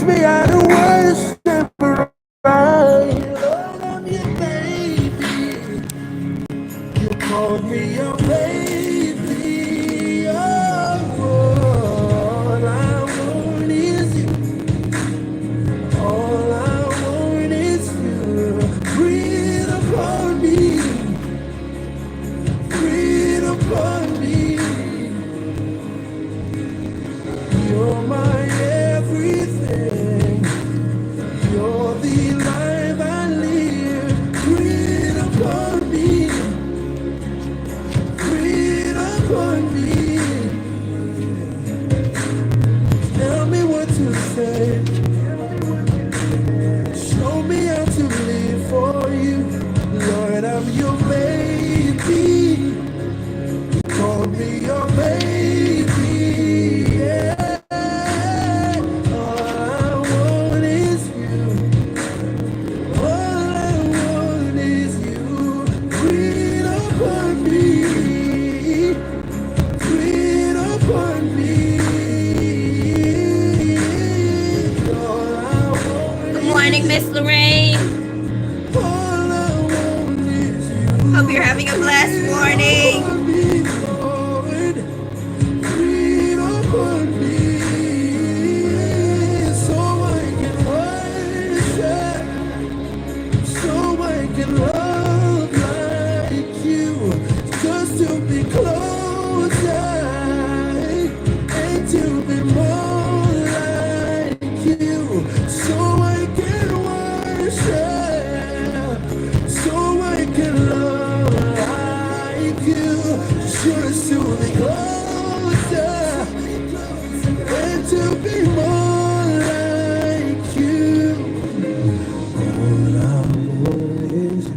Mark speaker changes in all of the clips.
Speaker 1: teach me how to worship right. Lord, I'm your baby. You called me your baby. Oh, all I want is you. All I want is you. Breathe upon me. Breathe upon me. You're my everything. You're the life I live. Breathe upon me. Breathe upon me. Tell me what to say. Show me how to live for you. Lord, I'm your baby. Call me your baby. Yeah. All I want is you. All I want is you. Breathe upon me. Breathe upon me. All I want
Speaker 2: Good morning, Miss Lorraine.
Speaker 1: all I want is you.
Speaker 2: Hope you're having a blessed morning.
Speaker 1: Upon me, Lord. Breathe upon me. So I can worship. So I can love like you. Just to be closer and to be more like you. So I can worship. So I can love like you. Just to be closer and to be more like you. All I want is you.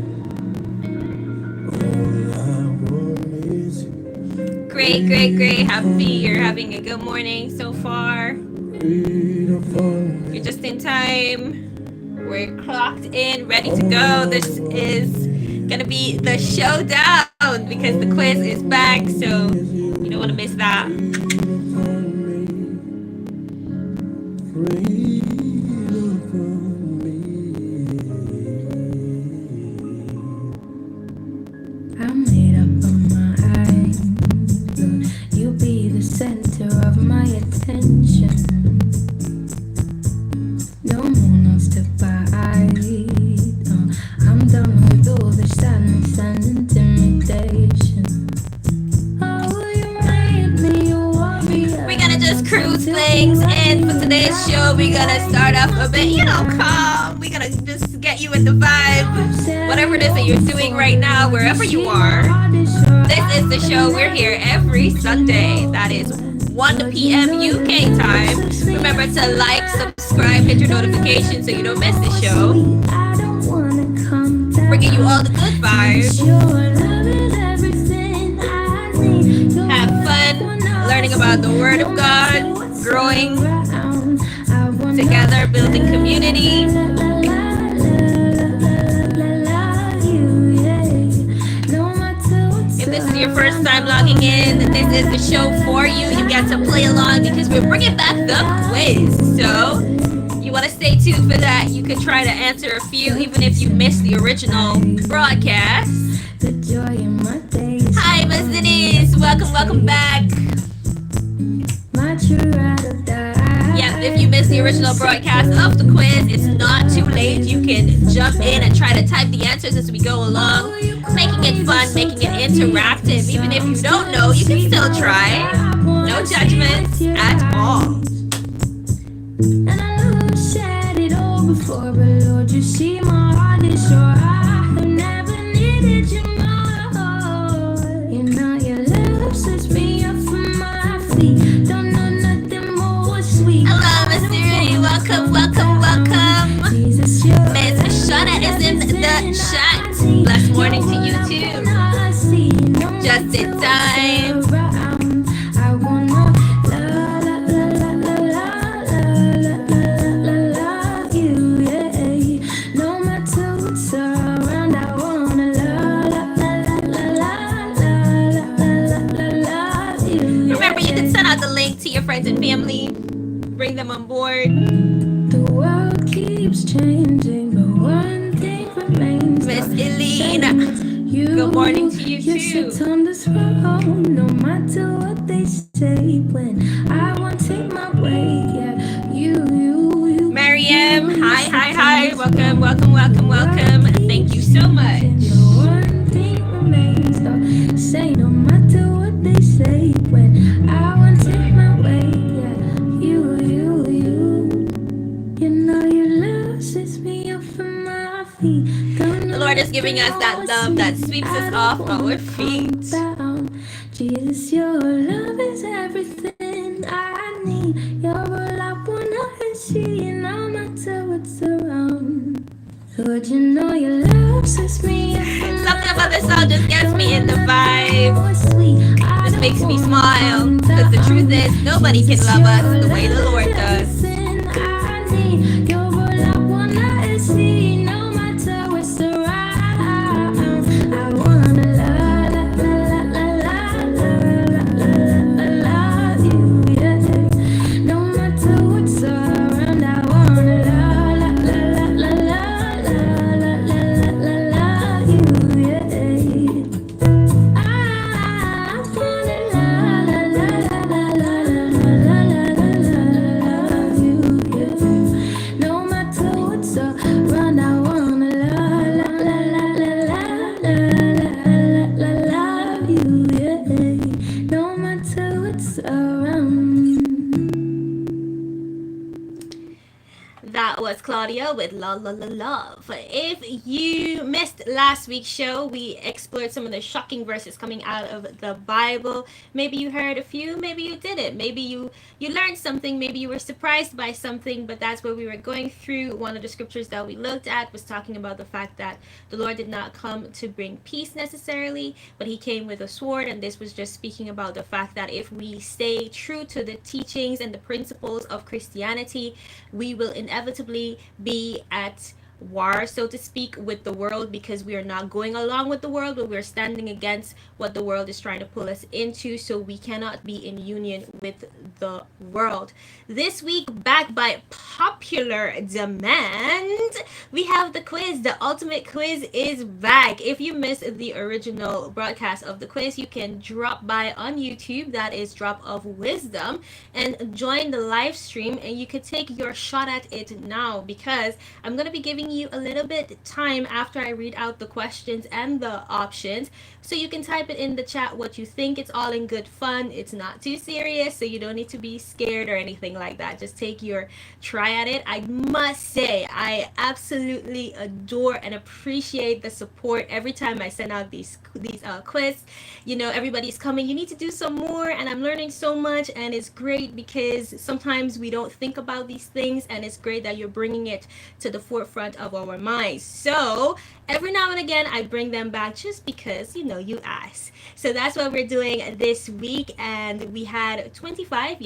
Speaker 1: All I want is you.
Speaker 2: Great. Happy you're having a good morning so far.
Speaker 1: Breathe upon me.
Speaker 2: You're just in time. We're clocked in, ready to go. This is gonna be the showdown because the quiz is back, so you don't want to miss that.
Speaker 1: Breathe upon me.
Speaker 3: I made up on my eyes. You be the center of my attention. No more else to fight. I'm done with all the sadness and intimidation. Oh, you made me a warrior.
Speaker 2: We're gonna just cruise things, and for today's show, we're gonna start off a bit, calm. We're gonna just get you in the vibe. Whatever it is that you're doing right now, wherever you are. This is the show. We're here every Sunday. That is 1 p.m. UK time. Remember to like, subscribe, hit your notifications so you don't miss the show.
Speaker 3: I don't wanna come down.
Speaker 2: Bringing you all the good vibes.
Speaker 3: Your love is everything I need. Your
Speaker 2: Have fun learning about the Word of God, growing together, building community. If this is your first time logging in, this is the show for you. You get to play along because we're bringing back the quiz. So you want to stay tuned for that. You can try to answer a few even if you missed the original broadcast.
Speaker 3: The joy in my days.
Speaker 2: Hi, Miss Denise. Welcome back.
Speaker 3: My true ride or die.
Speaker 2: Yep, if you missed the original broadcast of the quiz, it's not too late. You can jump in and try to type the answers as we go along, making it fun, making it interactive. Even if you don't know, you can still try. No judgments at all.
Speaker 3: And I know I said it all before, but Lord, you see my heart is sure. I have never needed you more. You know your love sets me up from my feet. Don't know nothing more sweet.
Speaker 2: Hello, Miss Rudy. Welcome.
Speaker 3: Jesus, you're
Speaker 2: Miss Shauna is in the chat. Blessed morning to you too. Just in time.
Speaker 3: I wanna love you, yeah. No matter what's around, I wanna love you.
Speaker 2: Remember, you can send out the link to your friends and family. Bring them on board.
Speaker 3: The world keeps changing, but one thing remains.
Speaker 2: Miss
Speaker 3: the
Speaker 2: Eileen,
Speaker 3: same.
Speaker 2: good morning to you
Speaker 3: You
Speaker 2: too.
Speaker 3: sit on the throne, no matter what they say. When I won't take my way, yeah. You.
Speaker 2: Mariam, hi. Welcome. Thank you so much.
Speaker 3: One thing remains the same, no matter what they say. When I won't take my way, yeah. You. You know your love sets me up from my feet.
Speaker 2: The Lord is giving us that love that sweeps us off our feet.
Speaker 3: Jesus, your love is everything I need. You're all I wanna see, no matter what's around. Lord, you know your love sets me up.
Speaker 2: Something about this song just gets me in the vibe.
Speaker 3: This
Speaker 2: Just makes me smile. Because the truth is, nobody can love us the way the Lord does. That was Claudia with La La La Love. If you missed last week's show, we explored some of the shocking verses coming out of the Bible. Maybe you heard a few, maybe you didn't. Maybe you learned something, maybe you were surprised by something, but that's what we were going through. One of the scriptures that we looked at was talking about the fact that the Lord did not come to bring peace necessarily, but he came with a sword, and this was just speaking about the fact that if we stay true to the teachings and the principles of Christianity, we will inevitably be at war, so to speak, with the world, because we are not going along with the world, but we're standing against what the world is trying to pull us into, so we cannot be in union with the world. This week, backed by popular demand, we have the quiz. The ultimate quiz is back. If you missed the original broadcast of the quiz, you can drop by on YouTube, that is Drop of Wisdom, and join the live stream, and you could take your shot at it now, because I'm going to be giving you a little bit time after I read out the questions and the options, so you can type it in the chat what you think. It's all in good fun. It's not too serious, so you don't need to be scared or anything like that. Just take your try at it. I must say, I absolutely adore and appreciate the support every time I send out these quiz. You know, everybody's coming, you need to do some more, and I'm learning so much, and it's great because sometimes we don't think about these things, and it's great that you're bringing it to the forefront of our minds. So every now and again I bring them back just because, you know, you asked. So that's what we're doing this week, and we had 25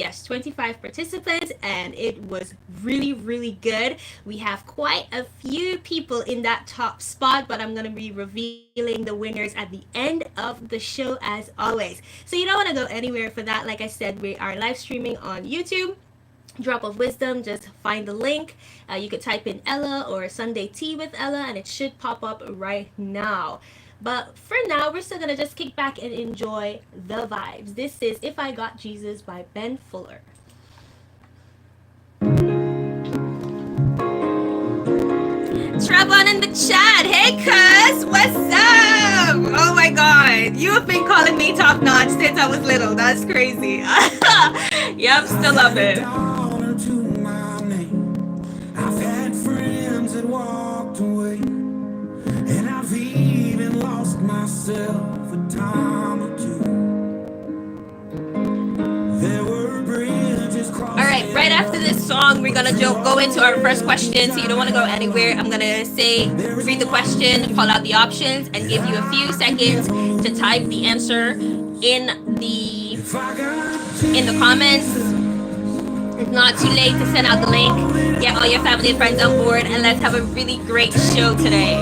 Speaker 2: participants, and it was really good. We have quite a few people in that top spot, but I'm gonna be revealing the winners at the end of the show as always. So you don't want to go anywhere for that. Like I said, we are live streaming on YouTube, Drop of Wisdom. Just find the link. You could type in Ella or Sunday Tea with Ella, and it should pop up right now. But for now, we're still gonna just kick back and enjoy the vibes. This is If I Got Jesus by Ben Fuller. Trevon in the chat. Hey, cuz, what's up? Oh my god, you have been calling me top notch since I was little. That's crazy. Yep, still love it.
Speaker 1: I've had friends that walked away, and I've even lost myself a time or two. There were bridges crossed.
Speaker 2: Alright, right after this song, we're gonna go into our first question, so you don't want to go anywhere. I'm gonna read the question, call out the options, and give you a few seconds to type the answer in the comments. It's not too late to send out the link. Get all your family and friends on board, and let's have a really great show today.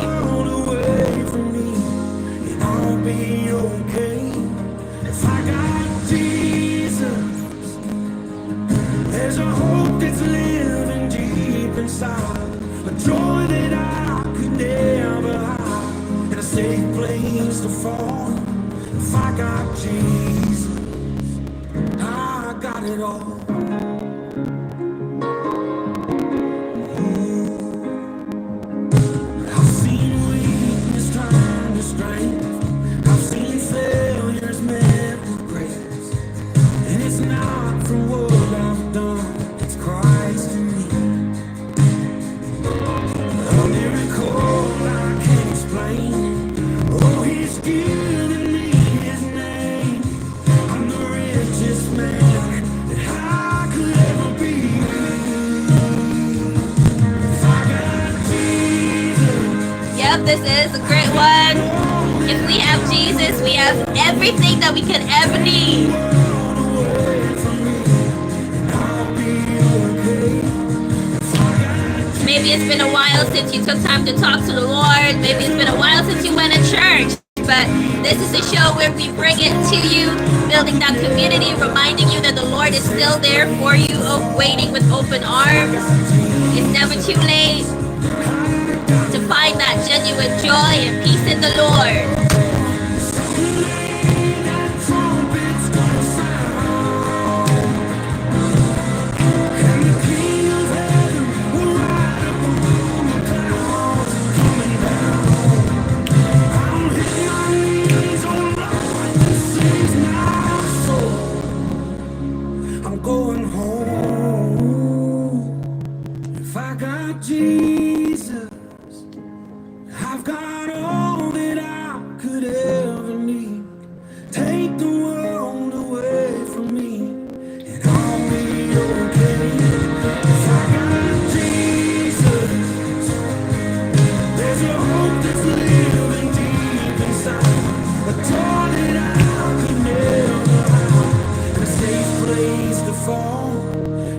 Speaker 1: There's a hope that's living deep inside, a joy that I could never hide, and a safe place to fall. If I got Jesus, I got it all. I've seen weakness turn to strength. I've seen failures met with grace. And it's not from what I've done, it's Christ in me. A miracle I can't explain. Oh, He's given me His name. I'm the richest man that I could ever be. If I got Jesus,
Speaker 2: Yep, this is a great one. If we have Jesus, we have everything that we could ever need. Maybe it's been a while since you took time to talk to the Lord. Maybe it's been a while since you went to church. But this is a show where we bring it to you, building that community, reminding you that the Lord is still there for you, waiting with open arms. It's never too late to find that genuine joy and peace in the Lord.
Speaker 1: I'm going home. If I got Jesus, I've got all that I could ever need. Take the world away from me, and I'll be okay. If I got Jesus, there's a hope that's living deep inside. A door that I could never hide, and a safe place to fall.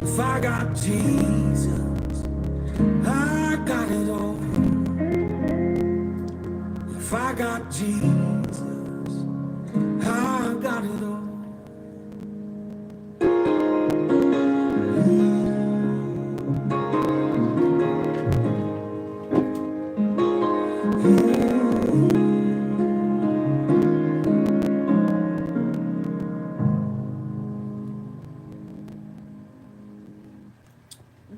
Speaker 1: If I got Jesus, I got it all. If I got Jesus, I got it all.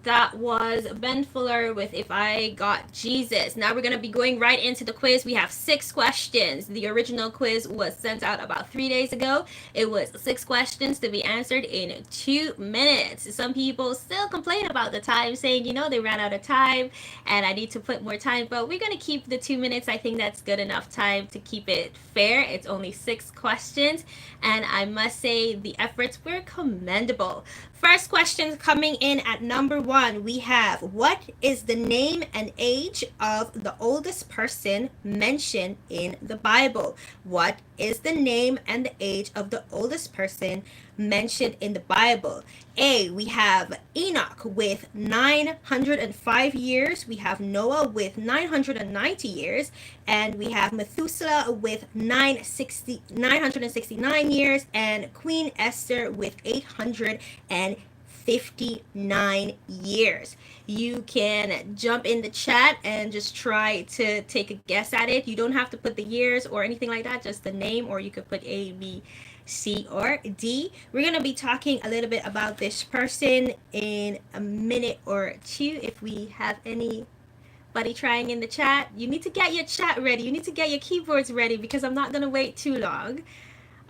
Speaker 2: That was Ben Fuller with If I Got Jesus. Now we're going to be going right into the quiz. We have 6 questions. The original quiz was sent out about 3 days ago. It was 6 questions to be answered in 2 minutes. Some people still complain about the time, saying, you know, they ran out of time and I need to put more time. But we're going to keep the 2 minutes. I think that's good enough time to keep it fair. It's only 6 questions. And I must say the efforts were commendable. First question coming in at number 1, we have, what is the name and age of the oldest person mentioned in the Bible? What is the name and the age of the oldest person mentioned in the Bible? A, we have Enoch with 905 years. We have Noah with 990 years. And we have Methuselah with 969 years. And Queen Esther with 859 years. You can jump in the chat and just try to take a guess at it. You don't have to put the years or anything like that, just the name, or you could put A, B, C, or D. We're going to be talking a little bit about this person in a minute or two. If we have anybody trying in the chat, you need to get your chat ready. You need to get your keyboards ready because I'm not going to wait too long.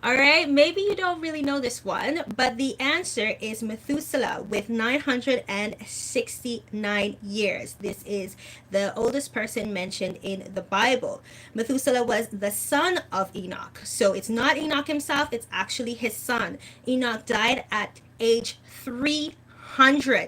Speaker 2: All right, maybe you don't really know this one, but the answer is Methuselah with 969 years. This is the oldest person mentioned in the Bible. Methuselah was the son of Enoch. So it's not Enoch himself, it's actually his son. Enoch died at age 300.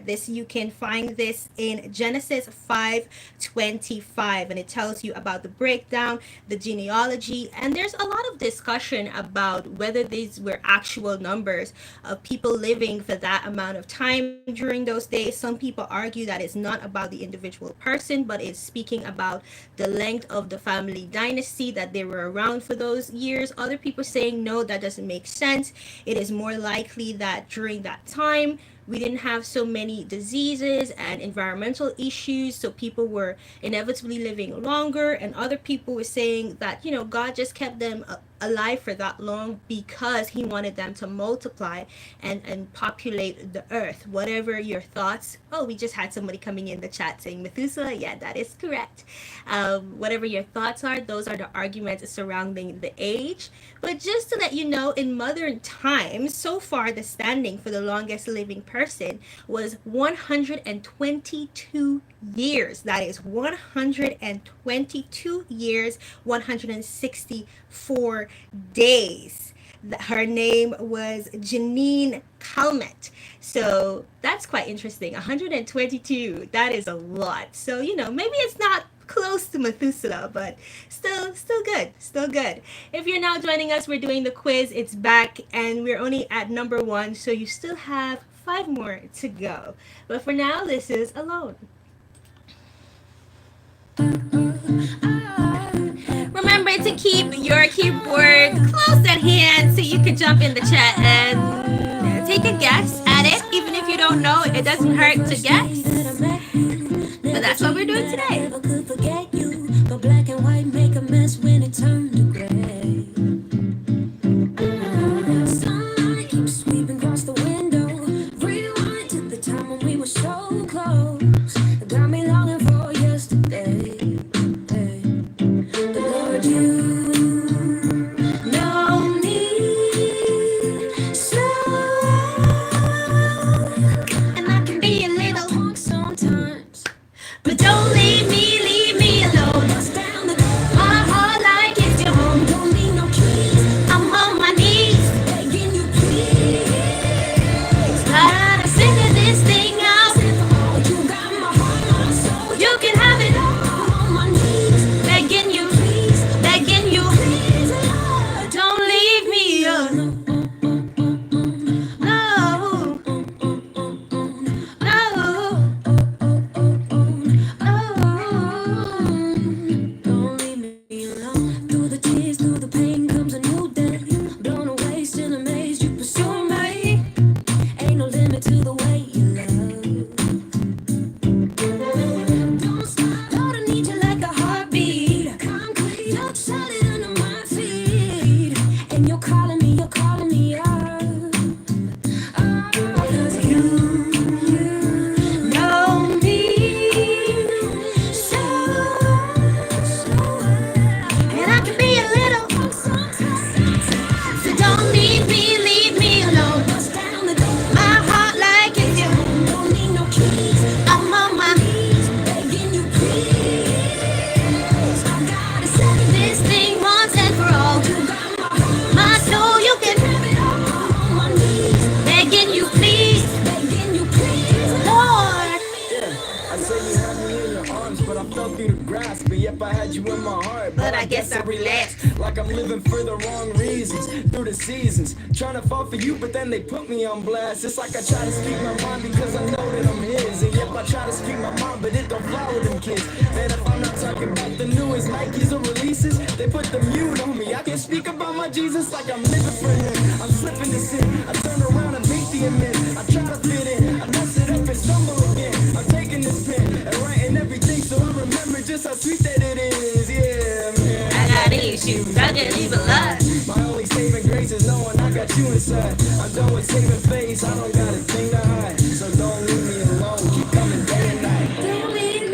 Speaker 2: This, you can find this in Genesis 5:25, and it tells you about the breakdown, the genealogy, and there's a lot of discussion about whether these were actual numbers of people living for that amount of time during those days. Some people argue that it's not about the individual person, but it's speaking about the length of the family dynasty, that they were around for those years. Other people saying no, that doesn't make sense. It is more likely that during that time we didn't have so many diseases and environmental issues, so people were inevitably living longer. And other people were saying that, God just kept them alive for that long because he wanted them to multiply and populate the earth. Whatever your thoughts. Oh, we just had somebody coming in the chat saying Methuselah. Yeah, that is correct. Whatever your thoughts are, those are the arguments surrounding the age. But just to let you know, in modern times, so far the standing for the longest living person was 122 years. That is 122 years, 164 days. Her name was Janine Calment. So that's quite interesting. 122, that is a lot. So, maybe it's not close to Methuselah, but still good. Still good. If you're now joining us, we're doing the quiz. It's back, and we're only at number 1, so you still have 5 more to go. But for now, this is Alone. Remember to keep your keyboard close at hand so you can jump in the chat and take a guess at it. Even if you don't know, it doesn't hurt to guess. But that's what we're doing today. But black and white make a mess when it turned to gray. Sunlight keeps sweeping across the window. Rewind to the time when we were so close. It got me longing for yesterday. But Lord, you know me so. And I can be a little punk sometimes. But don't leave me alone. My heart like it's your home. Don't need no keys. I'm on my knees, begging you please. Gotta figure this thing out. You got my heart, my soul. You can have it all. I'm on my knees, begging you please, begging you please. Don't leave me alone. No, no. Don't leave me alone. Through the tears, through the pain comes a new day. Blown away, still amazed you pursue me. Ain't no limit to the way you love. Don't stop, Lord, I need you like a heartbeat. Concrete, you're solid under my feet. And you're calling me out. Cause you know me so well. And I can be a little sometimes. So don't leave me alone. My heart like it's your home. Don't need no keys. I'm on my knees, begging you please. I gotta settle this thing once and for all. You got my soul, you can have it all. I'm on my knees, begging you please, Lord.
Speaker 1: I say you had me in your arms, but I felt through the grasp. But yep, I had you in my heart.
Speaker 2: But I guess I relaxed.
Speaker 1: Like I'm living for the wrong reasons. Through the seasons, trying to fall for you, but then they put me on blast. It's like I try to speak my mind because I know that I'm his. And yep, I try to speak my mind, but it don't fly with them kids. And if I'm not talking about the newest Nikes or releases, they put the mute on me. I can speak about my Jesus like I'm living for him. I'm slipping this in. I turn around and make the amends. I try to fit in. I mess it up and stumble again. I'm taking this pen and writing everything so I remember just how sweet that it is. Yeah, man.
Speaker 2: I got issues, I can't even lie.
Speaker 1: My only saving grace is knowing I got you inside. I'm done with saving face, I don't got a thing to hide. So don't leave me alone, keep coming day and night.
Speaker 2: Don't leave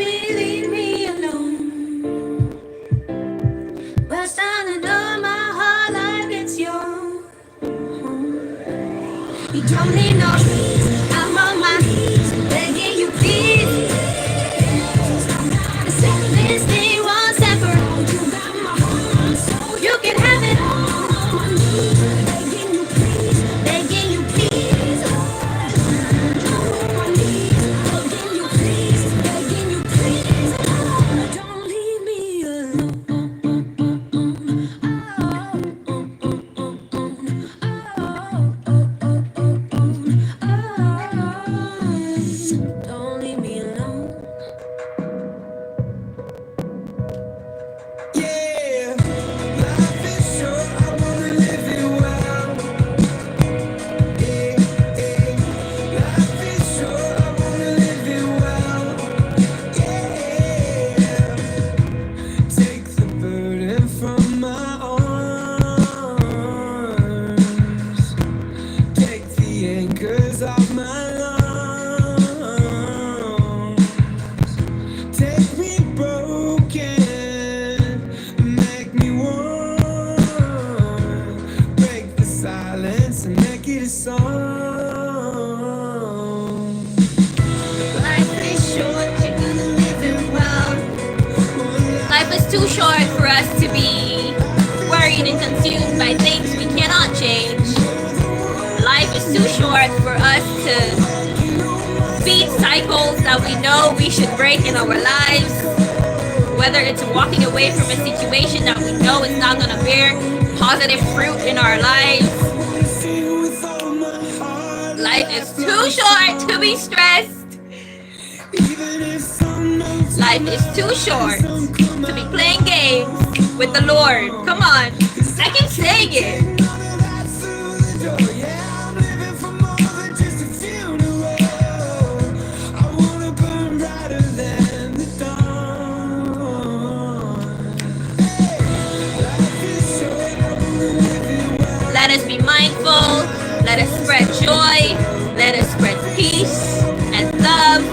Speaker 2: me alone. Rest on the door, my heart like it's your home. You don't need no keys. I'm on my knees, begging you please. Gotta settle this thing once and for all. You got my heart, my soul. You can have it all. I'm on my knees, begging you please, begging you please. too short for us to be worried and consumed by things we cannot change. Life is too short for us to feed cycles that we know we should break in our lives. Whether it's walking away from a situation that we know is not going to bear positive fruit in our lives. Life is too short to be stressed. Life is too short to be playing games with the Lord. Come on, I keep saying it. Let us be mindful. Let us spread joy. Let us spread peace and love.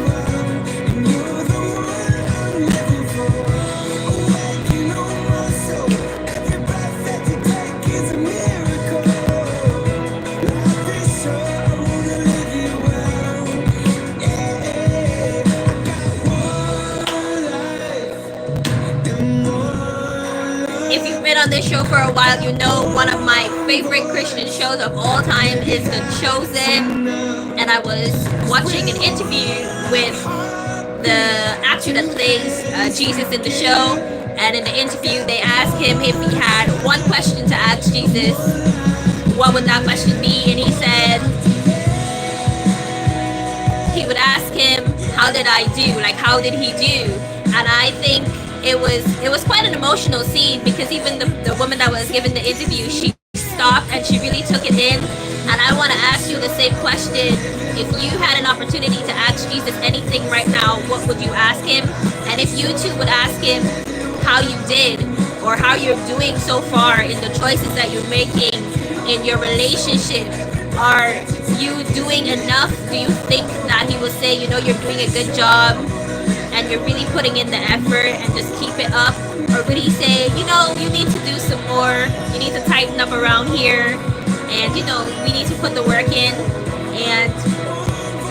Speaker 2: If you've been on this show for a while, you know one of my favorite Christian shows of all time is The Chosen. And I was watching an interview with the actor that plays Jesus in the show. And in the interview, they asked him if he had one question to ask Jesus, what would that question be? And he said he would ask him, how did I do? Like, how did he do? And I think it was quite an emotional scene, because even the woman that was given the interview, she stopped and she really took it in. And I want to ask you the same question. If you had an opportunity to ask Jesus anything right now, what would you ask him? And if you too would ask him how you did, or how you're doing so far in the choices that you're making in your relationship, are you doing enough? Do you think that he will say, you know, you're doing a good job and you're really putting in the effort and just keep it up? Or would he say, you know, you need to do some more, you need to tighten up around here, and, you know, we need to put the work in, and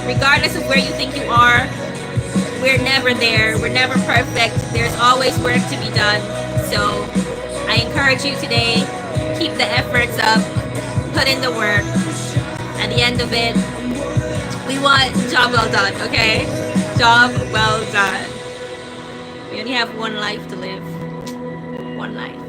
Speaker 2: regardless of where you think you are, we're never there, we're never perfect, there's always work to be done. So I encourage you today, keep the efforts up, put in the work. At the end of it, we want job well done, okay? Job well done. We only have one life to live. One life.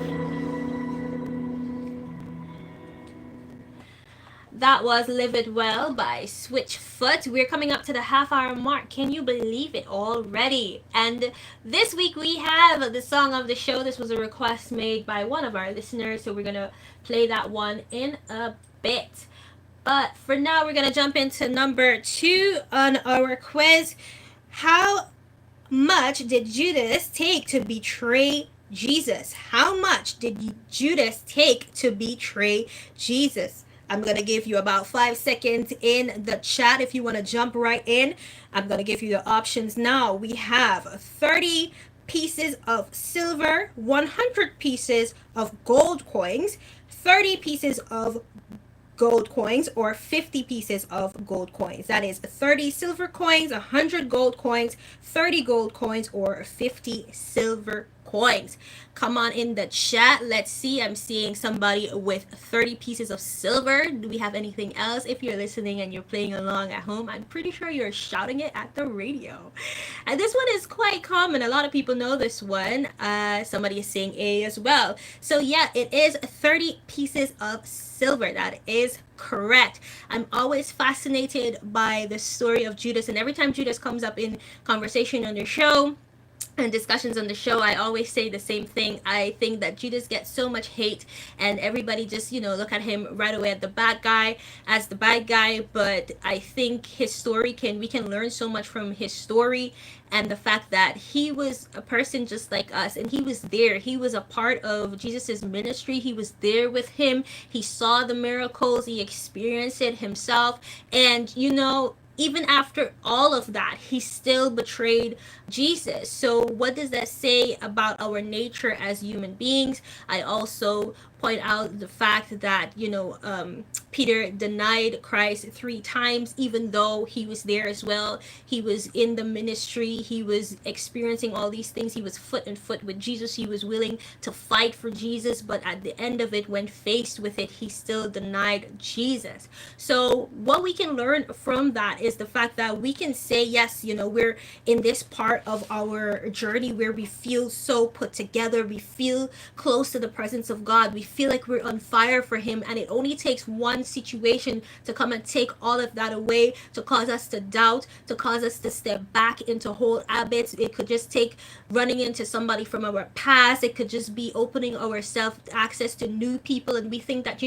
Speaker 2: That was Live It Well by Switchfoot. We're coming up to the half-hour mark. Can you believe it already? And this week we have the song of the show. This was a request made by one of our listeners, so we're going to play that one in a bit. But for now, we're going to jump into number 2 on our quiz. How much did Judas take to betray Jesus? How much did Judas take to betray Jesus? I'm going to give you about 5 seconds in the chat if you want to jump right in. I'm going to give you the options now. We have 30 pieces of silver, 100 pieces of gold coins, 30 pieces of gold coins, or 50 pieces of gold coins. That is 30 silver coins, 100 gold coins, 30 gold coins, or 50 silver coins. Come on in the chat. Let's see. I'm seeing somebody with 30 pieces of silver. Do we have anything else? If you're listening and you're playing along at home, I'm pretty sure you're shouting it at the radio. And this one is quite common. A lot of people know this one. Somebody is saying A as well. So yeah, it is 30 pieces of silver. That is correct. I'm always fascinated by the story of Judas, and every time Judas comes up in conversation on the show and discussions on the show, I always say the same thing. I think that Judas gets so much hate, and everybody just, you know, look at him right away as the bad guy, but I think his story we can learn so much from his story, and the fact that he was a person just like us, and he was there. He was a part of Jesus's ministry. He was there with him. He saw the miracles. He experienced it himself. And, you know, even after all of that, he still betrayed Jesus. So, what does that say about our nature as human beings? I also point out the fact that, Peter denied Christ 3 times, even though he was there as well. He was in the ministry, he was experiencing all these things, he was foot and foot with Jesus, he was willing to fight for Jesus, but at the end of it, when faced with it, he still denied Jesus. So, what we can learn from that is the fact that we can say, yes, we're in this part of our journey where we feel so put together, we feel close to the presence of God, we feel like we're on fire for Him, and it only takes one situation to come and take all of that away, to cause us to doubt, to cause us to step back into old habits. It could just take running into somebody from our past. It could just be opening ourselves access to new people, and we think that,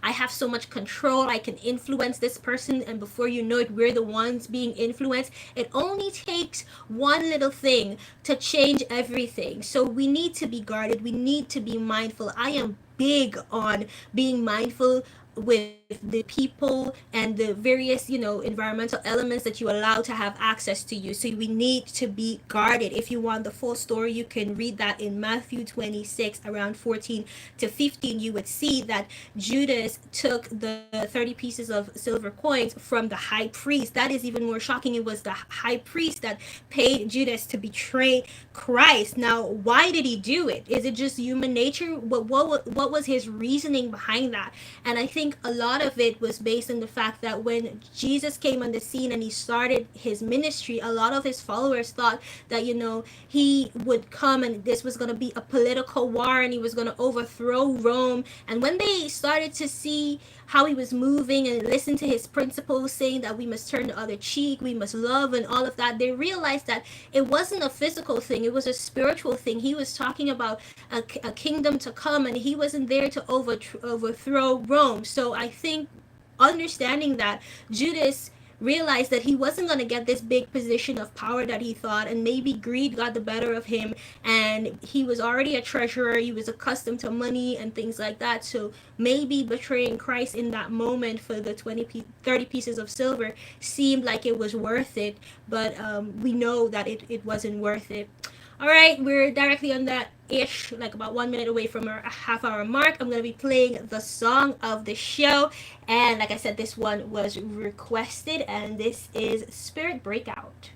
Speaker 2: I have so much control, I can influence this person, and before you know it, we're the ones being influenced. It only takes one little thing to change everything. So we need to be guarded, we need to be mindful. I am big on being mindful with the people and the various environmental elements that you allow to have access to you. So we need to be guarded. If you want the full story, you can read that in Matthew 26 around 14 to 15. You would see that Judas took the 30 pieces of silver coins from the high priest. That is even more shocking. It was the high priest that paid Judas to betray Christ. Now, why did he do it? Is it just human nature? What was his reasoning behind that? And I think a lot of it was based on the fact that when Jesus came on the scene and he started his ministry, a lot of his followers thought that, he would come and this was going to be a political war and he was going to overthrow Rome. And when they started to see how he was moving and listen to his principles, saying that we must turn the other cheek, we must love and all of that, they realized that it wasn't a physical thing, it was a spiritual thing. He was talking about a kingdom to come, and he wasn't there to overthrow Rome. So I think understanding that, Judas realized that he wasn't going to get this big position of power that he thought, and maybe greed got the better of him, and he was already a treasurer, he was accustomed to money and things like that. So maybe betraying Christ in that moment for the 30 pieces of silver seemed like it was worth it, but we know that it wasn't worth it. All right, we're directly on that ish, like about 1 minute away from our half-hour mark. I'm gonna be playing the song of the show, and like I said, this one was requested, and this is Spirit Breakout.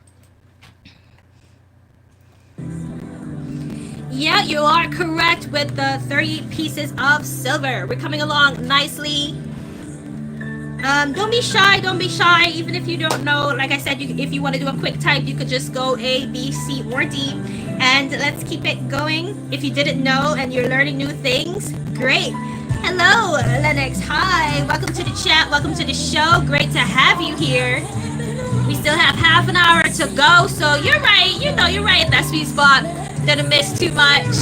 Speaker 2: Yeah, you are correct with the 30 pieces of silver. We're coming along nicely. Don't be shy, even if you don't know. Like I said, if you want to do a quick type, you could just go A, B, C, or D, and let's keep it going. If you didn't know and you're learning new things, great. Hello, Lennox. Hi, welcome to the chat, welcome to the show. Great to have you here. We still have half an hour to go, so you're right, you're right in that sweet spot. Didn't miss too much.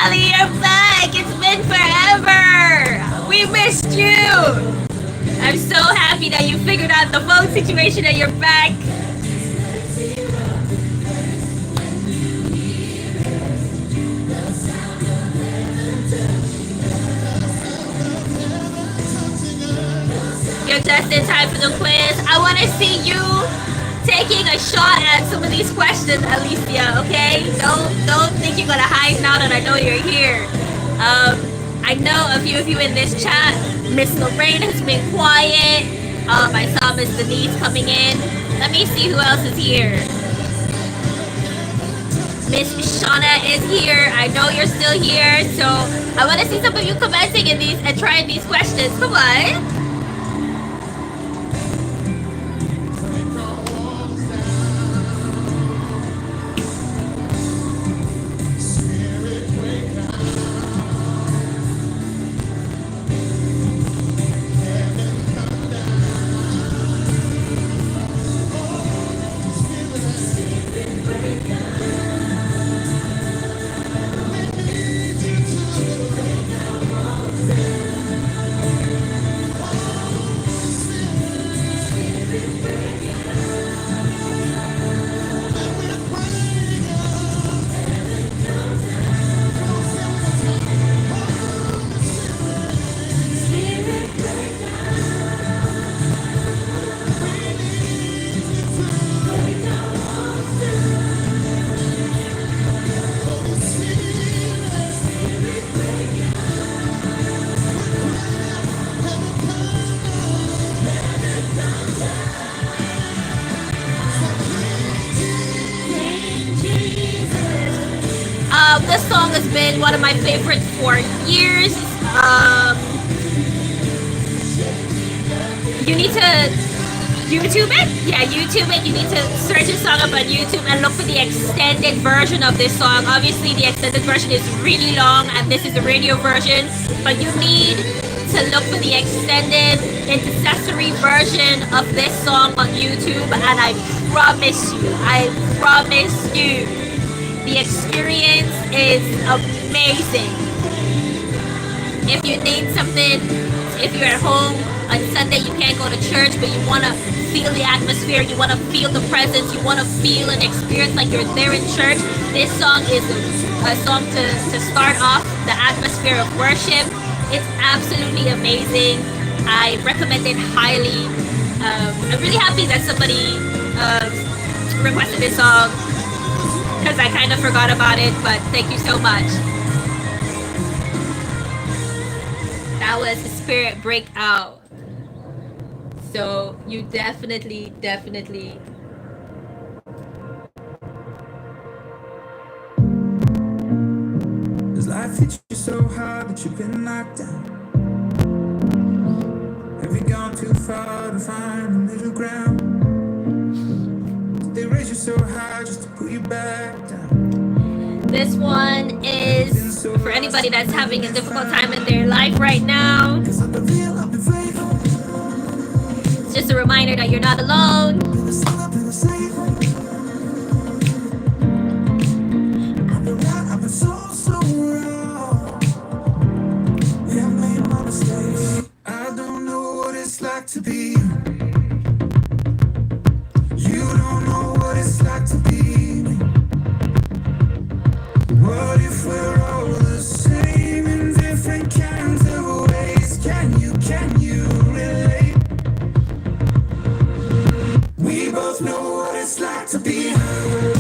Speaker 2: Ali, you're back. It's been forever. We missed you. I'm so happy that you figured out the phone situation and you're back. You're just in time for the quiz. I want to see you taking a shot at some of these questions, Alicia, okay? Don't think you're gonna hide now that I know you're here. I know a few of you in this chat. Miss Lorraine has been quiet. I saw Miss Denise coming in. Let me see who else is here. Miss Shauna is here. I know you're still here, so I want to see some of you commenting in these and trying these questions. Come on. been one of my favorites for years. You need to YouTube it. Yeah, YouTube it. You need to search this song up on YouTube and look for the extended version of this song. Obviously, the extended version is really long, and this is the radio version. But you need to look for the extended intercessory version of this song on YouTube, and I promise you, the experience is amazing. If you need something, if you're at home on Sunday, you can't go to church, but you want to feel the atmosphere, you want to feel the presence, you want to feel and experience like you're there in church, this song is a song to start off the atmosphere of worship. It's absolutely amazing. I recommend it highly. I'm really happy that somebody requested this song because I kind of forgot about it, but thank you so much. That was Spirit Breakout. So you definitely
Speaker 1: Does life hit you so hard that you've been knocked down? Have you gone too far to find the middle ground? Did they raise you so high just to put you back down?
Speaker 2: This one is for anybody that's having a difficult time in their life right now.
Speaker 1: Cause I've been real, I've been faithful.
Speaker 2: It's just a reminder that you're not alone.
Speaker 1: Been a son, I've been a slave. I've been right, I've been so wrong. Yeah, I made my mistakes. I don't know what it's like to be. You don't know what it's like to be me. What if we're all the same in different kinds of ways? Can you relate? We both know what it's like to be hurt.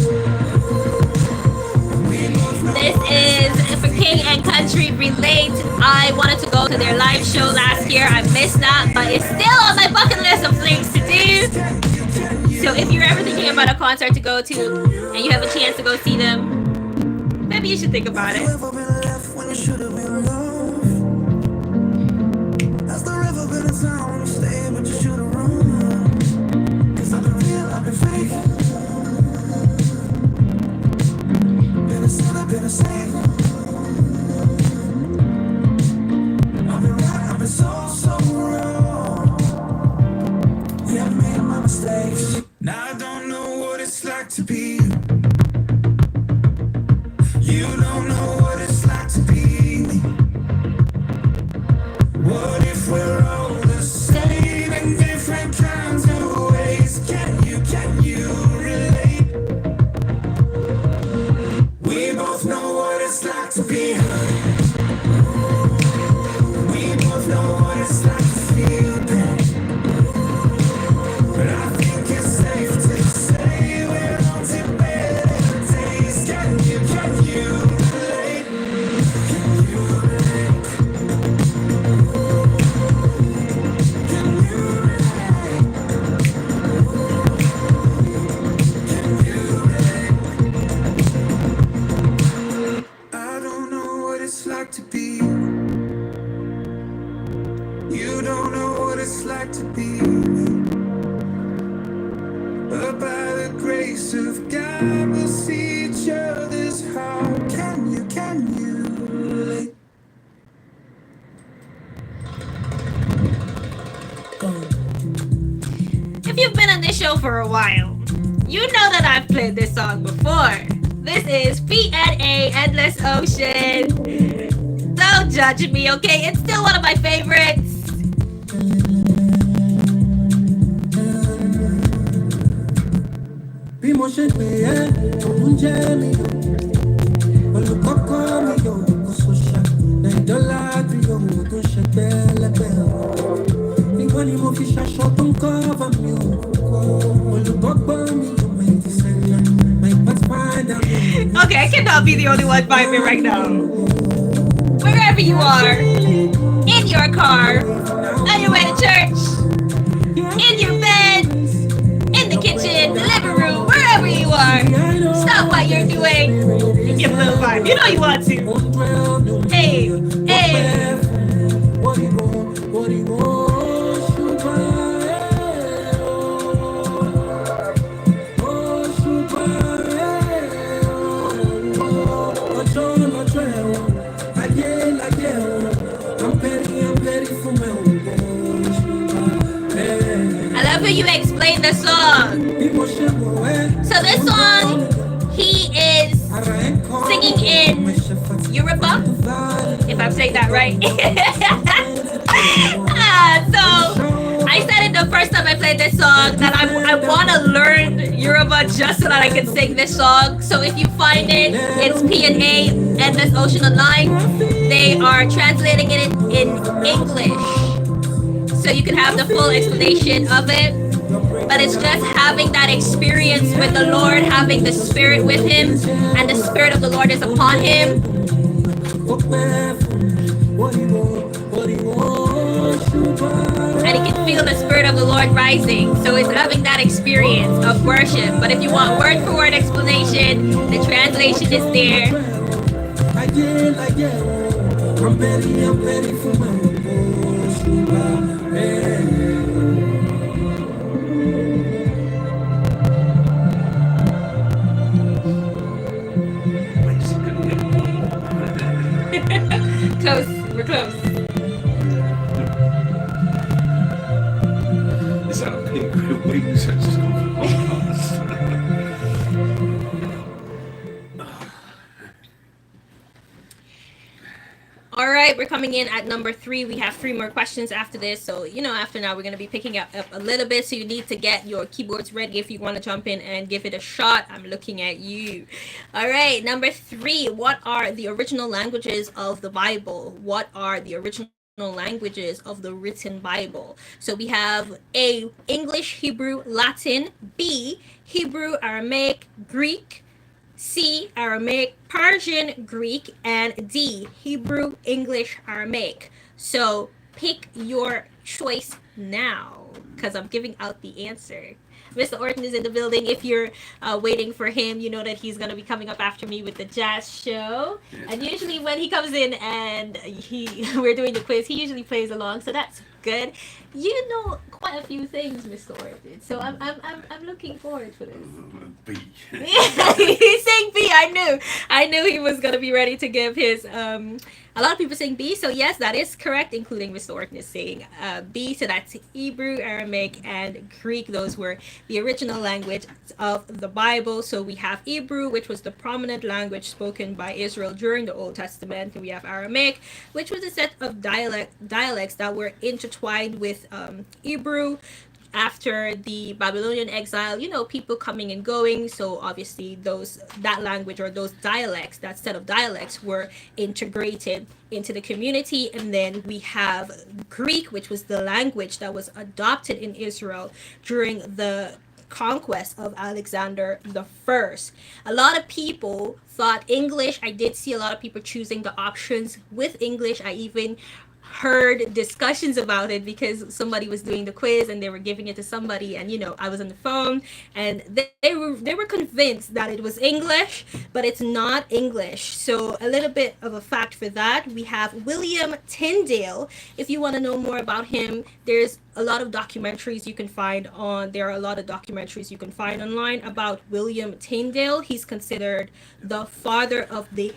Speaker 1: We both know
Speaker 2: This
Speaker 1: what it's
Speaker 2: is for King and Country Relate. I wanted to go to their live show last year. I missed that, but it's still on my bucket list of things to do. So if you're ever thinking about a concert to go to and you have a chance to go see them, maybe you should think about it.
Speaker 1: Ever been left when you should have been loved? Has there ever been a time when you stayed but you should have run? Cause I've been real, I've been fake. Been a sinner, been a saint. I've been right, I've been so wrong. Yeah, I made my mistakes. Now I don't know what it's like to be you. You don't know what it's like to be me. What if we're all the same in different kinds of ways? Can you relate? We both know what it's like to be hurt. We both know what it's like to feel pain. But I think it's safe to say we're on to better days. Can you relate? Can you relate? Can you relate? Can you relate? I don't know what it's like to be you. You don't know what it's like to be me. But by the grace of God, we'll see each other's heart. Can you relate?
Speaker 2: If you've been on this show for a while, you know that I've played this song before. This is P&A Endless Ocean. Don't judge me, okay? It's still one of my favorites.
Speaker 1: Bí mo ṣe pè ẹ́, òun jẹ́ mi o. Olùkọ́kọ́ mi yóò kó sọ́ṣà. Nàìjọ́lá tí yóò tó ṣe pẹ́lẹ́pẹ́ o. Nígbà ni mo fi ṣaṣọ tó ń kọ́va mi o. Olùkọ́kọ́ mi yóò máa ti sẹ́yìn. My pathfinder mi.
Speaker 2: Okay, I cannot be the only one vibing right now. Wherever you are, in your car, on your way to church, in your bed, in the kitchen, the living room, wherever you are, stop what you're doing and get a little vibe You know you want to. Hey, hey. I love how you explain the song. So this song, he is singing in Yoruba, if I'm saying that right. So I said it the first time I played this song that I want to learn Yoruba just so that I can sing this song. So if you find it, it's P&A, Endless Ocean Online. They are translating it in English, so you can have the full explanation of it. But it's just having that experience with the Lord, having the Spirit with him, and the Spirit of the Lord is upon him. And he can feel the Spirit of the Lord rising. So it's having that experience of worship. But if you want word for word explanation, the translation is there. I'm ready for my close. We're close.
Speaker 4: Is that a pink with wings that's just gone past?
Speaker 2: All right, we're coming in at number 3. We have 3 more questions after this. So, after now, we're going to be picking up a little bit. So you need to get your keyboards ready if you want to jump in and give it a shot. I'm looking at you. All right, number 3. What are the original languages of the Bible? What are the original languages of the written Bible? So we have A, English, Hebrew, Latin. B, Hebrew, Aramaic, Greek. C, Aramaic, Persian, Greek, and D, Hebrew, English, Aramaic. So pick your choice now, because I'm giving out the answer. Mr. Orton is in the building. If you're waiting for him, you know that he's going to be coming up after me with the jazz show. And usually when he comes in and we're doing the quiz, he usually plays along, so that's good. You know quite a few things, Mr. Orton. So I'm looking forward for this.
Speaker 4: B.
Speaker 2: He's saying B. I knew he was gonna be ready to give his a lot of people saying B, so yes, that is correct, including Mr. Orton is saying B. So that's Hebrew, Aramaic, and Greek. Those were the original language of the Bible. So we have Hebrew, which was the prominent language spoken by Israel during the Old Testament. And we have Aramaic, which was a set of dialects that were intertwined with Hebrew. After the Babylonian exile, people coming and going. So obviously that language or those dialects, that set of dialects were integrated into the community. And then we have Greek, which was the language that was adopted in Israel during the conquest of Alexander the First. A lot of people thought English. I did see a lot of people choosing the options with English. I even heard discussions about it because somebody was doing the quiz and they were giving it to somebody, and I was on the phone and they were convinced that it was English, but it's not English. So a little bit of a fact for that. We have William Tyndale. If you want to know more about him, there's a lot of documentaries you can find online about William Tyndale. He's considered the father of the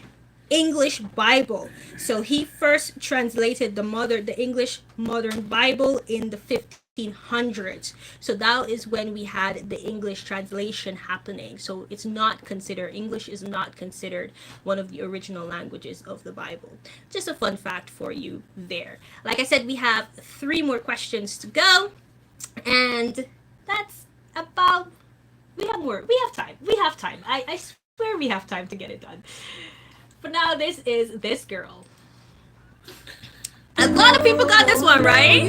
Speaker 2: English Bible. So he first translated the English Modern Bible in the 1500s. So that is when we had the English translation happening. So English is not considered one of the original languages of the Bible. Just a fun fact for you there. Like I said, we have 3 more questions to go, and that's about, we have time. I swear we have time to get it done. But now this is this girl. A lot of people got this one, right?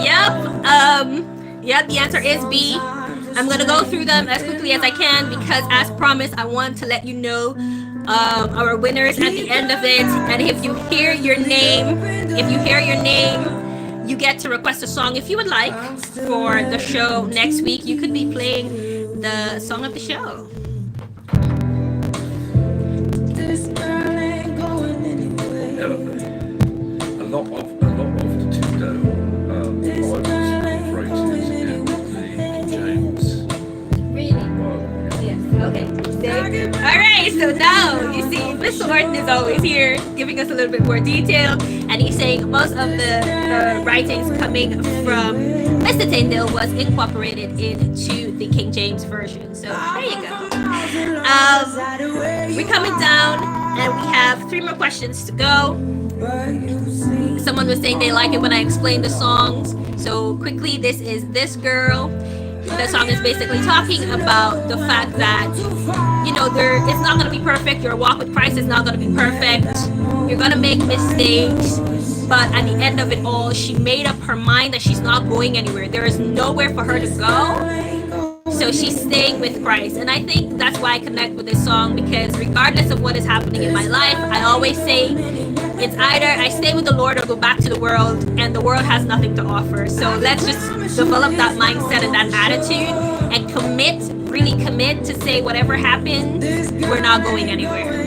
Speaker 2: Yep, the answer is B. I'm gonna go through them as quickly as I can because, as promised, I want to let you know our winners at the end of it. And if you hear your name, you get to request a song if you would like for the show next week. You could be playing the song of the show.
Speaker 3: This
Speaker 2: so now you see Mr. Orton is always here giving us a little bit more detail, and he's saying most of the writings coming from Mr. Tyndale was incorporated into the King James Version. So there you go. We're coming down, and we have 3 more questions to go. Someone was saying they like it when I explain the songs. So quickly, this is This Girl. The song is basically talking about the fact that, you know, it's not going to be perfect. Your walk with Christ is not going to be perfect. You're going to make mistakes. But at the end of it all, she made up her mind that she's not going anywhere. There is nowhere for her to go. So she's staying with Christ. And I think that's why I connect with this song, because regardless of what is happening in my life, I always say it's either I stay with the Lord or go back to the world, and the world has nothing to offer. So let's just develop that mindset and that attitude and really commit to say whatever happens, we're not going anywhere.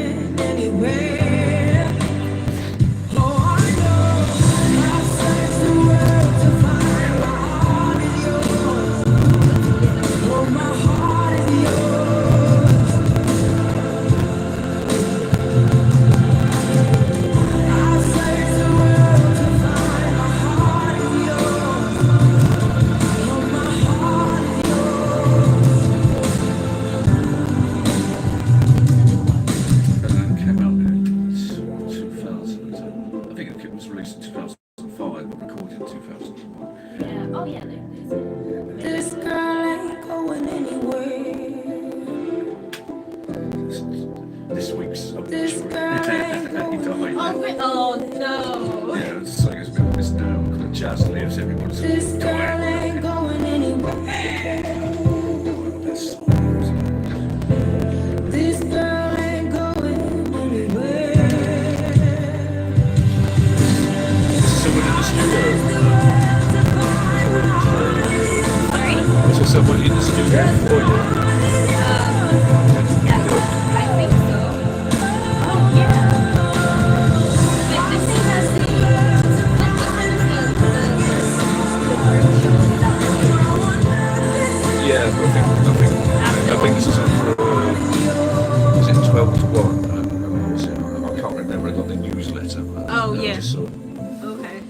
Speaker 2: Oh no.
Speaker 4: Yeah, it's like it's been this now. Jazz lives, everyone's dying.
Speaker 1: This girl ain't going anywhere.
Speaker 4: Someone in the studio.
Speaker 2: Sorry?
Speaker 4: Is there someone in the studio for you?
Speaker 2: Yeah, I think so. Oh yeah.
Speaker 4: Yeah, I think this is on is it 12 to 1? I can't remember, I got the newsletter.
Speaker 2: Oh, yeah.
Speaker 4: I just saw.
Speaker 2: Okay.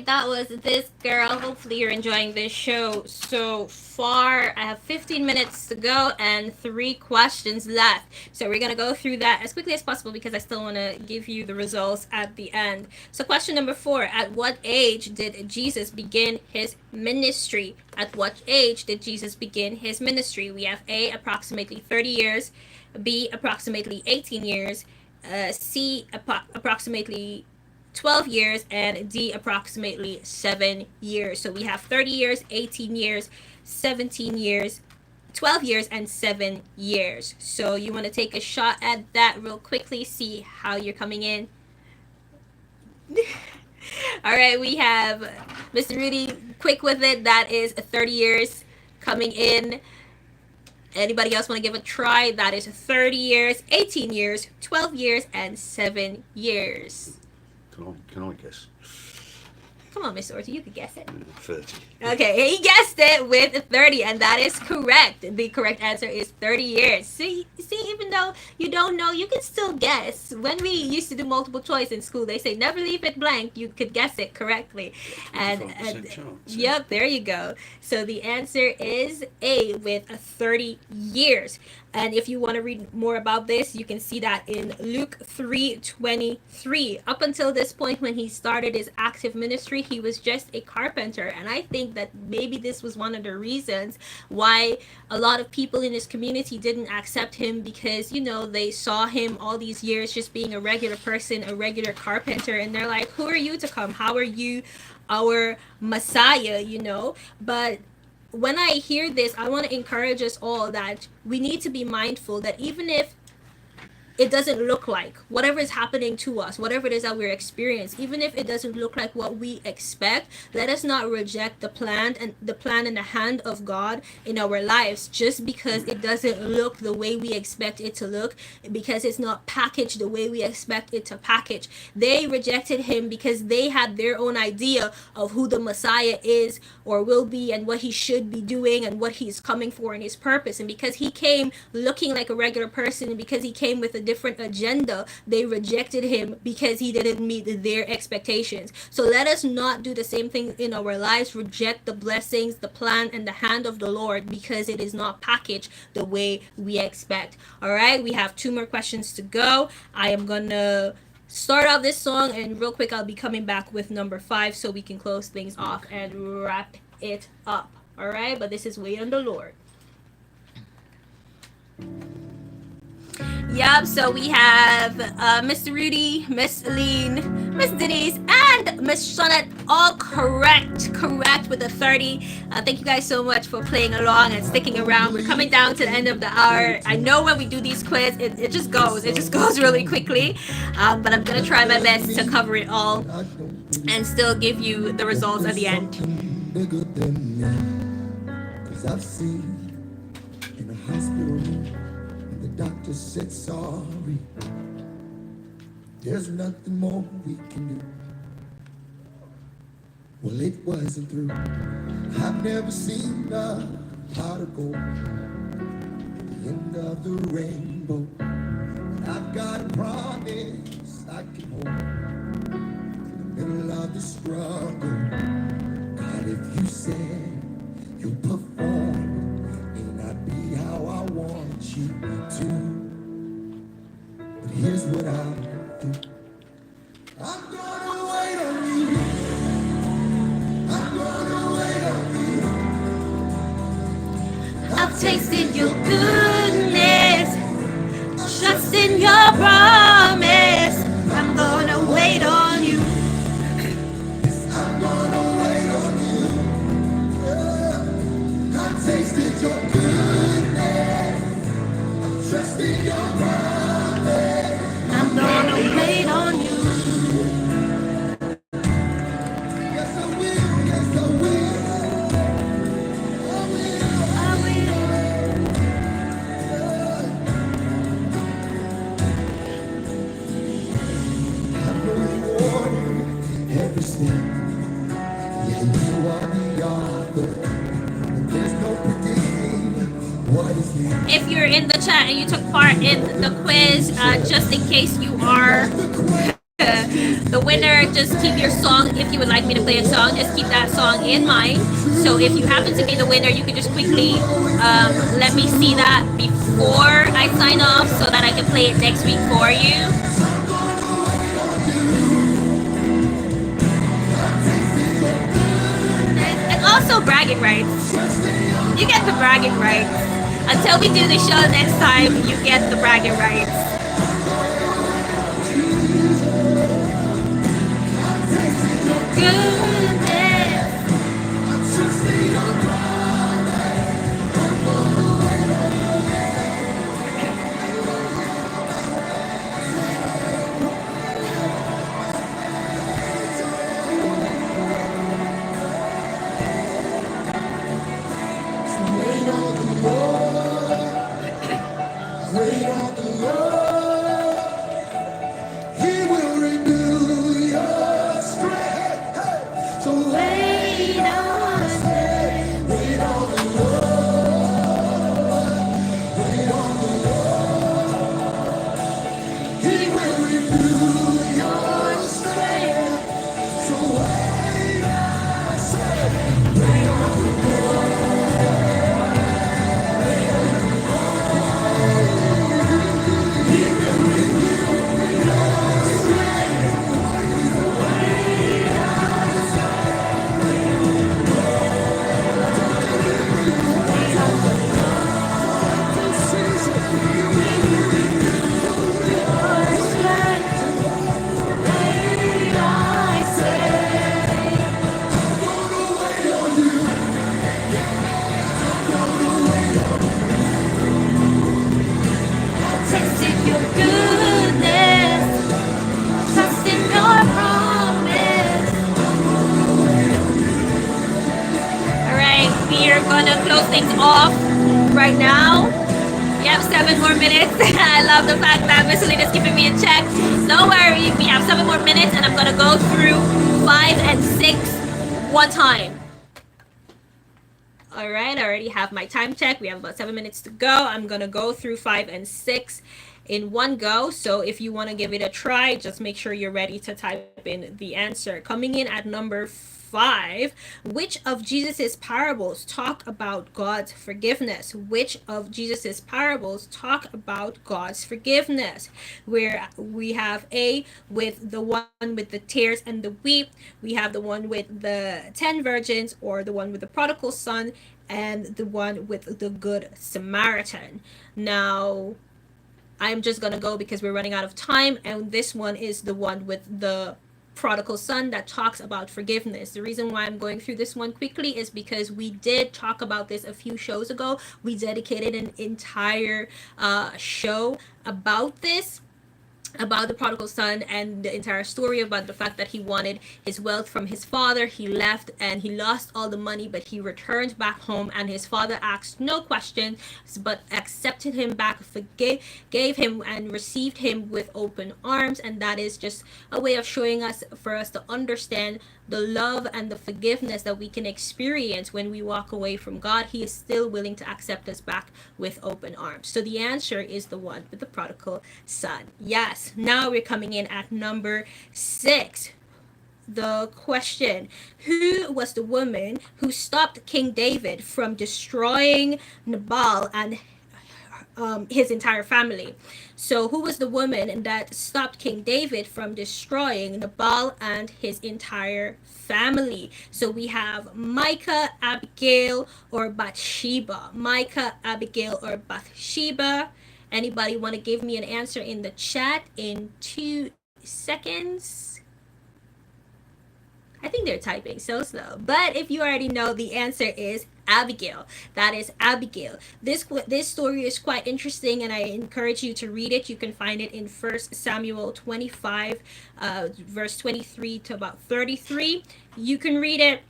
Speaker 2: That was This Girl. Hopefully you're enjoying this show so far. I have 15 minutes to go and 3 questions left. So we're going to go through that as quickly as possible because I still want to give you the results at the end. So question number 4, at what age did Jesus begin his ministry? At what age did Jesus begin his ministry? We have A, approximately 30 years, B, approximately 18 years, C, approximately 12 years, and D, approximately 7 years. So we have 30 years, 18 years, 17 years, 12 years, and 7 years. So you want to take a shot at that real quickly, see how you're coming in. All right, we have Mr. Rudy, quick with it. That is 30 years coming in. Anybody else want to give a try? That is 30 years, 18 years, 12 years, and 7 years.
Speaker 4: Can I guess?
Speaker 2: Come on, Mr. Orton, you could guess it.
Speaker 4: 30.
Speaker 2: Okay, he guessed it with 30, and that is correct. The correct answer is 30 years. See, even though you don't know, you can still guess. When we used to do multiple choice in school, they say never leave it blank. You could guess it correctly. And
Speaker 5: 55% chance.
Speaker 2: yep, there you go. So the answer is A with 30 years. And if you want to read more about this, you can see that in Luke 3:23. Up until this point, when he started his active ministry, he was just a carpenter. And I think that maybe this was one of the reasons why a lot of people in his community didn't accept him, because, you know, they saw him all these years just being a regular person, a regular carpenter. And they're like, who are you to come? How are you our Messiah, you know? But when I hear this, I want to encourage us all that we need to be mindful that even if it doesn't look like whatever is happening to us, whatever it is that we're experiencing, even if it doesn't look like what we expect, let us not reject the plan and the hand of God in our lives just because it doesn't look the way we expect it to look, because it's not packaged the way we expect it to package. They rejected him because they had their own idea of who the Messiah is or will be, and what he should be doing, and what he's coming for and his purpose. And because he came looking like a regular person, and because he came with a different agenda, they rejected him because he didn't meet their expectations. So let us not do the same thing in our lives, reject the blessings, the plan, and the hand of the Lord because it is not packaged the way we expect. All right, we have 2 more questions to go. I am gonna start off this song, and real quick I'll be coming back with number 5 so we can close things off and wrap it up. All right, but this is Wait on the Lord. Yep, so we have Mr. Rudy, Miss Aline, Miss Denise, and Miss Shawnette all correct with the 30. Thank you guys so much for playing along and sticking around. We're coming down to the end of the hour. I know when we do these quiz, it just goes really quickly, but I'm gonna try my best to cover it all and still give you the results at the end.
Speaker 1: Bigger than me, 'cause I've seen in a hospital room, and the doctor said sorry. There's nothing more we can do. Well, it wasn't through. I've never seen a pot of gold at the end of the rainbow. I've got a promise I can hold in the middle of the struggle. God, if you said you'll perform, it may not be how I want you to. But here's what I'll do. I'm gonna wait on you. I'm gonna wait on you.
Speaker 2: I've tasted your goodness, trust in your promise. I'm gonna wait on you.
Speaker 1: I'm gonna wait on you. Yeah. I tasted your goodness. I'm trusting your promise.
Speaker 2: I'm gonna wait on you.
Speaker 1: Yes, I will. Yes, I will. I will. I know you ordered every step. Yeah, you are the author. And there's no predicting what is next.
Speaker 2: If you're in the chat and you took part in the quiz, just in case you are the winner, just keep your song. If you would like me to play a song, just keep that song in mind. So if you happen to be the winner, you can just quickly let me see that before I sign off so that I can play it next week for you. And also bragging rights. You get the bragging rights. Until we do the show next time, you get the bragging rights. Goodness.
Speaker 1: Wait on the Lord. Wait on the Lord. He will renew your strength. Hey. So wait on Him. Wait on the Lord. Wait on the Lord.
Speaker 2: we are gonna close things off right now. We have 7 more minutes. I love the fact that Miss Selena is keeping me in check. Don't worry, we have 7 more minutes, and I'm gonna go through 5 and 6 one time. All right, I already have my time check. We have about 7 minutes to go. I'm gonna go through 5 and 6 in one go. So if you want to give it a try, just make sure you're ready to type in the answer. Coming in at number 5, which of Jesus's parables talk about God's forgiveness? Which of Jesus's parables talk about God's forgiveness? Where we have A, with the one with the tears and the weep. We have the one with the 10 virgins, or the one with the prodigal son, and the one with the good Samaritan. Now, I'm just gonna go because we're running out of time, and this one is the one with the prodigal son that talks about forgiveness. The reason why I'm going through this one quickly is because we did talk about this a few shows ago. We dedicated an entire show about this, about the prodigal son, and the entire story about the fact that he wanted his wealth from his father. He left and he lost all the money, but he returned back home, and his father asked no questions but accepted him back, gave him and received him with open arms. And that is just a way of showing us, for us to understand the love and the forgiveness that we can experience when we walk away from God. He is still willing to accept us back with open arms. So the answer is the one with the prodigal son. Yes. Now we're coming in at number 6. The question: who was the woman who stopped King David from destroying Nabal and his entire family? So who was the woman that stopped King David from destroying Nabal and his entire family? So we have Micah, Abigail, or Bathsheba. Micah, Abigail, or Bathsheba. Anybody want to give me an answer in the chat in 2 seconds? I think they're typing so slow. But if you already know, the answer is Abigail. That is Abigail. This story is quite interesting, and I encourage you to read it. You can find it in 1 Samuel 25, verse 23 to about 33. You can read it,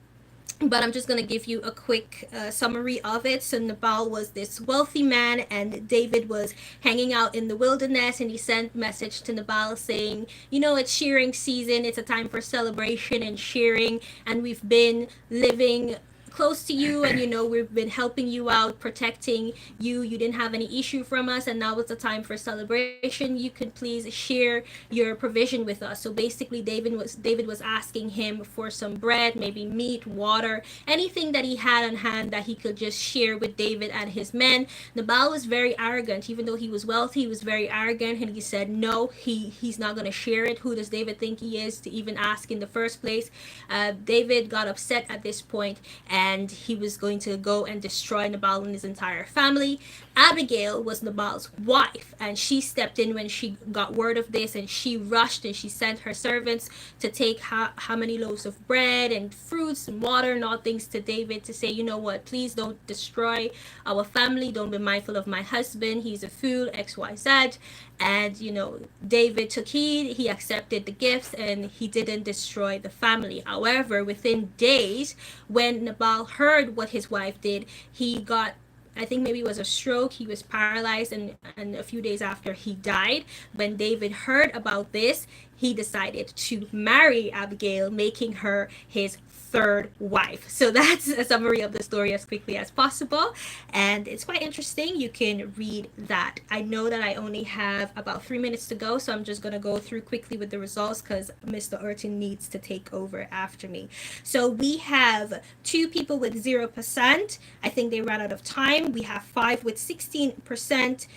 Speaker 2: but I'm just going to give you a quick summary of it. So Nabal was this wealthy man, and David was hanging out in the wilderness, and he sent a message to Nabal saying, you know, it's shearing season. It's a time for celebration and shearing, and we've been living close to you, and you know, we've been helping you out, protecting you. You didn't have any issue from us, and now it's the time for celebration. You could please share your provision with us. So basically David was asking him for some bread, maybe meat, water, anything that he had on hand that he could just share with David and his men. Nabal was very arrogant. Even though he was wealthy, he was very arrogant, and he said no, he's not going to share it. Who does David think he is to even ask in the first place? David got upset at this point, and he was going to go and destroy Nabal and his entire family. Abigail was Nabal's wife, and she stepped in when she got word of this, and she rushed and she sent her servants to take how many loaves of bread and fruits and water and all things to David, to say, you know what, please don't destroy our family. Don't be mindful of my husband. He's a fool, XYZ. And you know, David took heed, he accepted the gifts, and he didn't destroy the family. However, within days, when Nabal heard what his wife did, he got, I think maybe it was a stroke. He was paralyzed, and a few days after he died. When David heard about this, he decided to marry Abigail, making her his third wife. So that's a summary of the story as quickly as possible, and it's quite interesting. You can read that. I know that I only have about 3 minutes to go, so I'm just going to go through quickly with the results because Mr. Urton needs to take over after me. So we have 2 people with 0%. I think they ran out of time. We have 5 with 16%,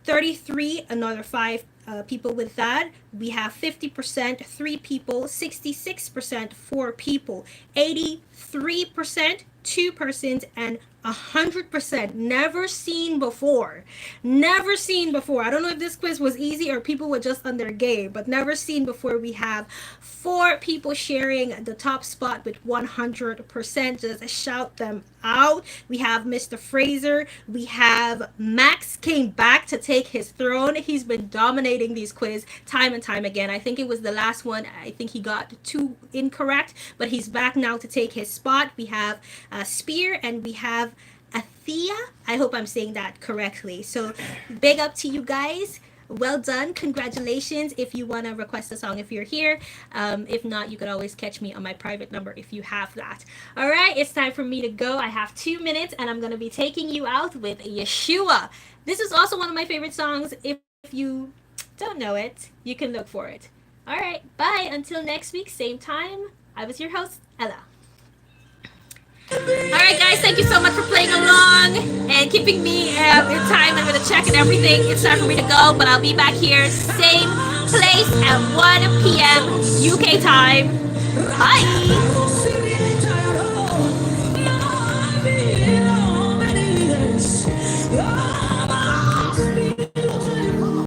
Speaker 2: 33, another 5 people with that. We have 50%, 3 people, 66%, 4 people, 83%, 2 persons, and
Speaker 5: 100%. Never seen before. Never seen before. I don't know if this quiz was easy or people were just on their game, but never seen before. We have 4 people sharing the top spot with 100%. Just shout them out. We have Mr. Fraser. We have Max came back to take his throne. He's been dominating these quiz time and time again. I think it was the last one. I think he got 2 incorrect, but he's back now to take his spot. We have Spear and we have Athea. I hope I'm saying that correctly. So big up to you guys. Well done. Congratulations. If you want to request a song, if you're here. If not, you could always catch me on my private number if you have that. All right, it's time for me to go. I have 2 minutes and I'm going to be taking you out with Yeshua. This is also one of my favorite songs. If you don't know it, you can look for it. All right, bye. Until next week, same time. I was your host, Ella. Alright guys, thank you so much for playing along and keeping me in time and with a check and everything. It's time for me to go, but I'll be back here same place at 1 p.m. UK time. Bye!